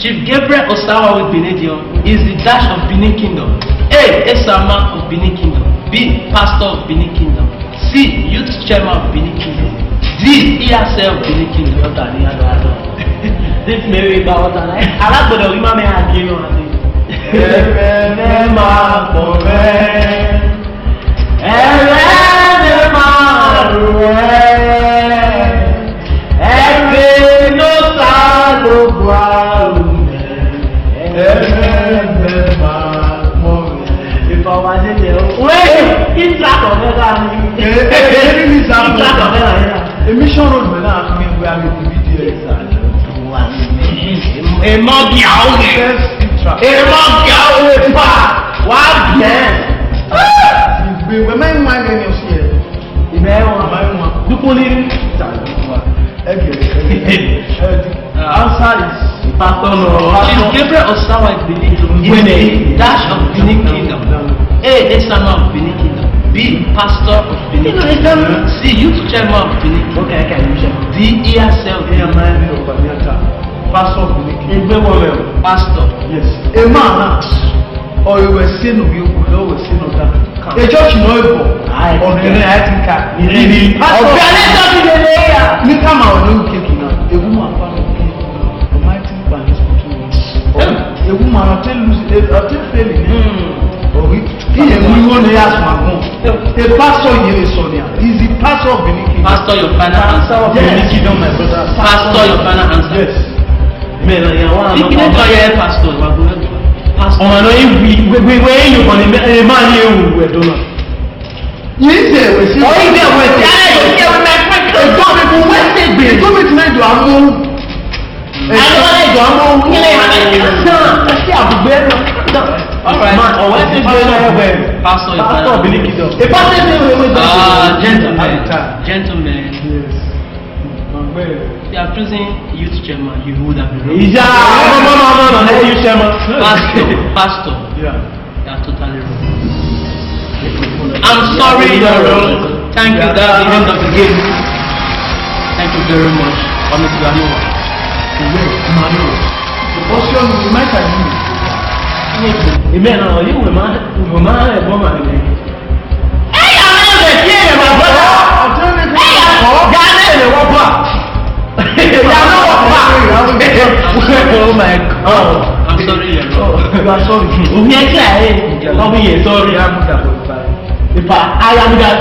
Chief Gabriel Osawa with Benedium is the dash of Benin Kingdom. A. Esama of Benin Kingdom. B. Pastor of Benin Kingdom. C. Youth Chairman of Benin Kingdom. D. ESL of Benin Kingdom. This Mary about that. I like the women may have given us. If I was in there, wait, it's like a mission road when I mean we are with video. A monkey out there. A monkey out there. What? Yes. We may mind in your share. You may want to put it. Answer is Pastor Chief Gabriel Osawa is the dash of Benin Kingdom. A. Esama of Benin Kingdom. B. Pastor of Benin Kingdom. C. Youth Chairman of Benin Kingdom. Okay, I can use it. D. ESL. Pastor of Benin Kingdom. Pastor. Yes. A man or you were seen of you, or were seen of that. A church no able. Or the I think I. Pastor. You come out and kick him out. A woman found a mighty by his a woman I'll tell failing. Or he won't ask my home. A pastor here is Sonia. He's the pastor of Benin Kingdom. Pastor, your final answer. Benin Kingdom, my brother. Pastor, your final answer. Yes. You can't go here, pastor. Pastor. Oh, no, we you on a man here who were donor. Yes, there was. Oh, there was. Alright, gentlemen, you are choosing youth chairman, you would have been wrong. Pastor, yeah, you are totally wrong. I'm sorry you're wrong. Thank you, that's the end of the game. Thank you very much. Amen. Oh, you will man, a woman. Hey, I'm not here, my brother. Hey, oh my God. I'm sorry, you are sorry. I'll be sorry. If I am that.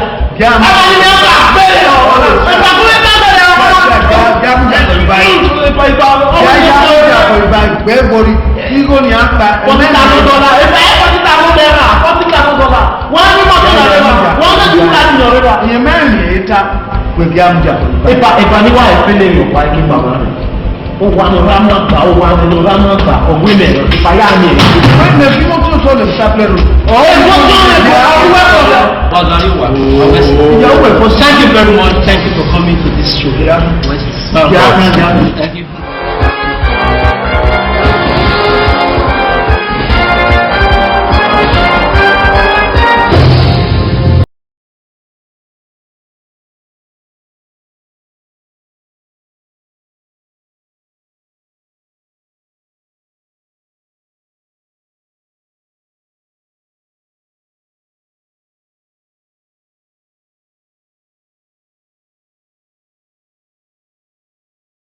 Thank you very much. Thank you for coming to this show. Thank you.